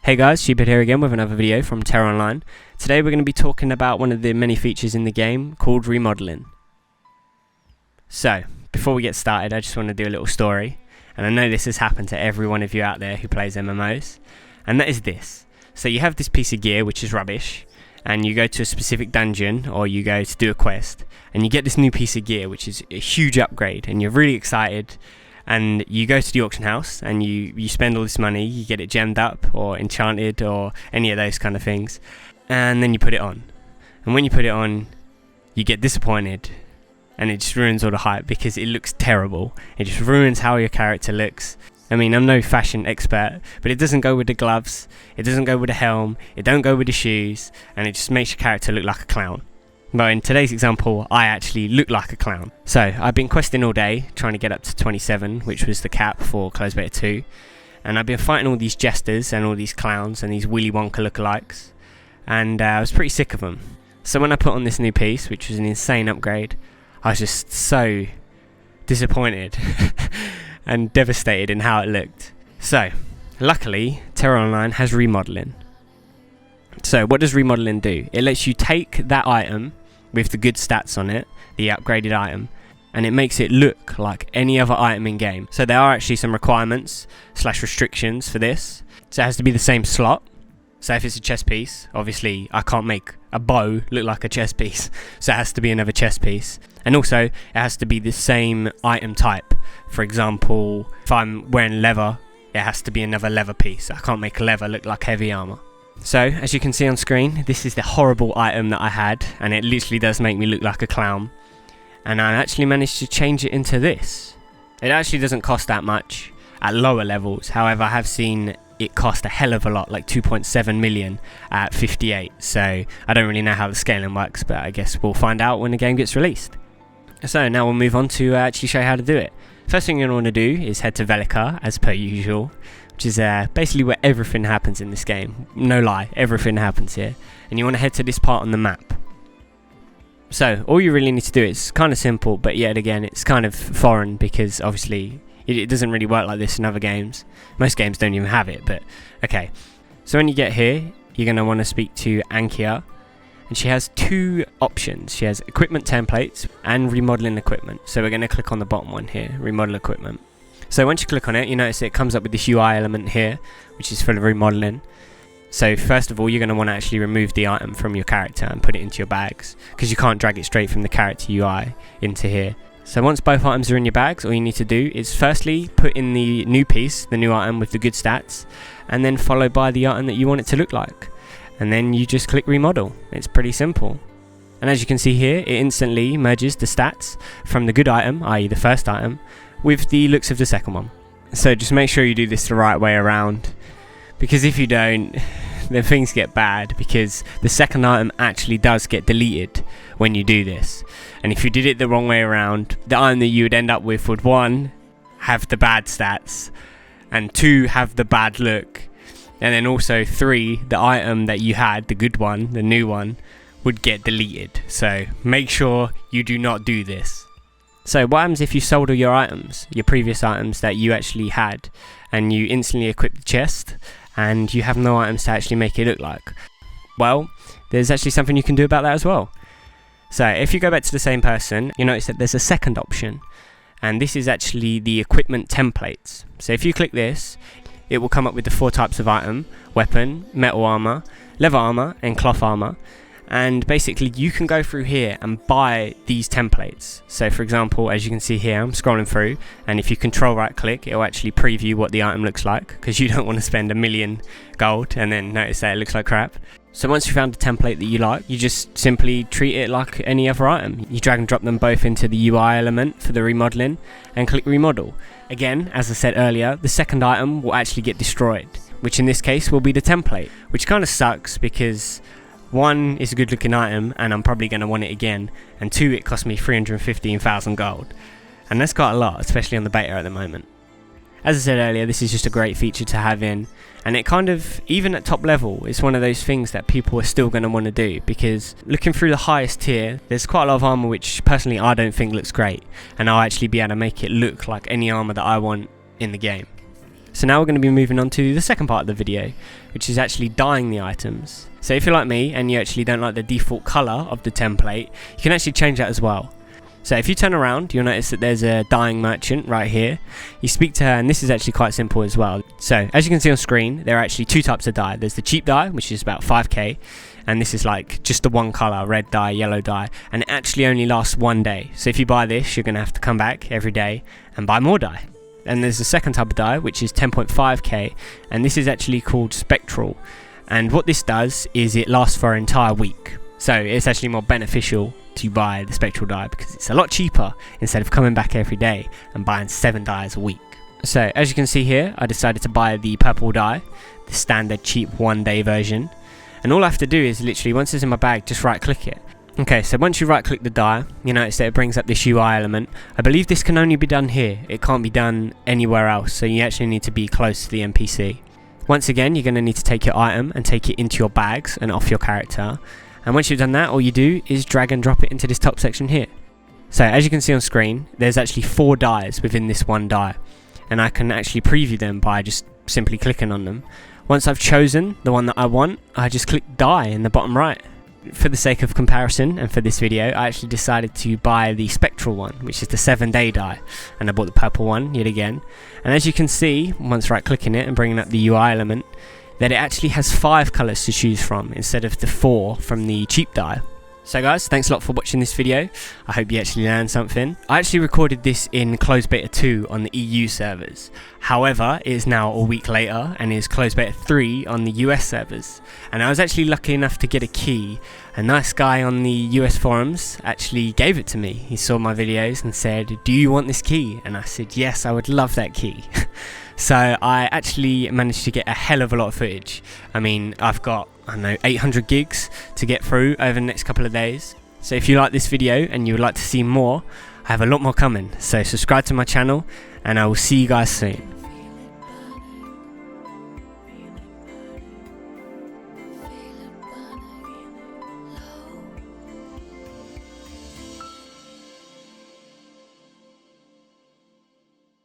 Hey guys, Stupid here again with another video from Tera Online. Today we're going to be talking about one of the many features in the game called Remodeling. So, before we get started, I just want to do a little story. And I know this has happened to every one of you out there who plays MMOs. And that is this. So you have this piece of gear which is rubbish. And you go to a specific dungeon or you go to do a quest. And you get this new piece of gear which is a huge upgrade. And you're really excited. And you go to the auction house and you spend all this money, you get it gemmed up or enchanted or any of those kind of things, and then you put it on. And when you put it on, you get disappointed and it just ruins all the hype because it looks terrible. It just ruins how your character looks. I mean, I'm no fashion expert, but it doesn't go with the gloves, it doesn't go with the helm, it don't go with the shoes, and it just makes your character look like a clown. But in today's example, I actually look like a clown. So I've been questing all day, trying to get up to 27, which was the cap for Closed Beta 2. And I've been fighting all these jesters and all these clowns and these Willy Wonka lookalikes. And I was pretty sick of them. So when I put on this new piece, which was an insane upgrade, I was just so disappointed and devastated in how it looked. So, luckily, Tera Online has Remodeling. So what does Remodeling do? It lets you take that item with the good stats on it, the upgraded item, and it makes it look like any other item in game. So there are actually some requirements / restrictions for this. So it has to be the same slot. So if it's a chest piece, obviously I can't make a bow look like a chest piece, so it has to be another chest piece. And also it has to be the same item type. For example, if I'm wearing leather, it has to be another leather piece. I can't make leather look like heavy armor. So, as you can see on screen, this is the horrible item that I had, and it literally does make me look like a clown. And I actually managed to change it into this. It actually doesn't cost that much at lower levels, however I have seen it cost a hell of a lot, like 2.7 million at 58, so I don't really know how the scaling works, but I guess we'll find out when the game gets released. So now we'll move on to actually show you how to do it. First thing you're going to want to do is head to Velika, as per usual, which is basically where everything happens in this game. No lie, everything happens here. And you want to head to this part on the map. So, all you really need to do is kind of simple, but yet again, it's kind of foreign because obviously it doesn't really work like this in other games. Most games don't even have it, but okay. So when you get here, you're going to want to speak to Ankia. And she has two options. She has equipment templates and remodeling equipment. So we're going to click on the bottom one here, remodel equipment. So once you click on it, you notice it comes up with this UI element here, which is for the remodeling. So first of all, you're going to want to actually remove the item from your character and put it into your bags, because you can't drag it straight from the character UI into here. So once both items are in your bags, all you need to do is firstly put in the new piece, the new item with the good stats, and then followed by the item that you want it to look like. And then you just click remodel. It's pretty simple. And as you can see here, it instantly merges the stats from the good item, i.e. the first item, with the looks of the second one. So just make sure you do this the right way around, because if you don't, then things get bad, because the second item actually does get deleted when you do this. And if you did it the wrong way around, the item that you would end up with would 1, have the bad stats, and 2, have the bad look, and then also 3, the item that you had, the good one, the new one, would get deleted. So make sure you do not do this. So what happens if you sold all your items, your previous items that you actually had, and you instantly equip the chest and you have no items to actually make it look like? Well, there's actually something you can do about that as well. So if you go back to the same person, you notice that there's a second option, and this is actually the equipment templates. So if you click this, it will come up with the 4 types of item: weapon, metal armor, leather armor, and cloth armor. And basically you can go through here and buy these templates. So for example, as you can see here, I'm scrolling through, and if you control right click, it will actually preview what the item looks like, because you don't want to spend 1 million gold and then notice that it looks like crap. So once you found a template that you like, you just simply treat it like any other item. You drag and drop them both into the UI element for the remodeling and click remodel. Again, as I said earlier, the second item will actually get destroyed, which in this case will be the template, which kind of sucks because 1, it's a good looking item and I'm probably going to want it again, and 2, it cost me 315,000 gold, and that's quite a lot, especially on the beta at the moment. As I said earlier, this is just a great feature to have in, and it kind of, even at top level, it's one of those things that people are still going to want to do, because looking through the highest tier, there's quite a lot of armor which personally I don't think looks great, and I'll actually be able to make it look like any armor that I want in the game. So now we're going to be moving on to the second part of the video, which is actually dyeing the items. So if you're like me and you actually don't like the default color of the template, you can actually change that as well. So if you turn around, you'll notice that there's a dyeing merchant right here. You speak to her, and this is actually quite simple as well. So as you can see on screen, there are actually two types of dye. There's the cheap dye, which is about 5k, and this is like just the one color, red dye, yellow dye, and it actually only lasts 1 day. So if you buy this, you're going to have to come back every day and buy more dye. And there's the second type of dye, which is 10.5k, and this is actually called Spectral. And what this does is it lasts for an entire week. So it's actually more beneficial to buy the Spectral dye because it's a lot cheaper instead of coming back every day and buying 7 dyes a week. So as you can see here, I decided to buy the purple dye, the standard cheap 1-day version. And all I have to do is literally, once it's in my bag, just right click it. Okay, so once you right click the dye, you notice that it brings up this UI element. I believe this can only be done here. It can't be done anywhere else, so you actually need to be close to the NPC. Once again, you're going to need to take your item and take it into your bags and off your character. And once you've done that, all you do is drag and drop it into this top section here. So as you can see on screen, there's actually 4 dyes within this one dye, and I can actually preview them by just simply clicking on them. Once I've chosen the one that I want, I just click dye in the bottom right. For the sake of comparison and for this video, I actually decided to buy the Spectral one, which is the 7-day dye, and I bought the purple one yet again. And as you can see, once right clicking it and bringing up the UI element, that it actually has 5 colours to choose from instead of the 4 from the cheap dye. So guys, thanks a lot for watching this video. I hope you actually learned something. I actually recorded this in closed beta 2 on the EU servers. However, it is now a week later and is closed beta 3 on the US servers. And I was actually lucky enough to get a key. A nice guy on the US forums actually gave it to me. He saw my videos and said, "Do you want this key?" And I said, "Yes, I would love that key." So I actually managed to get a hell of a lot of footage. I mean, I've got, I don't know, 800 gigs to get through over the next couple of days. So if you like this video and you would like to see more, I have a lot more coming. So subscribe to my channel and I will see you guys soon.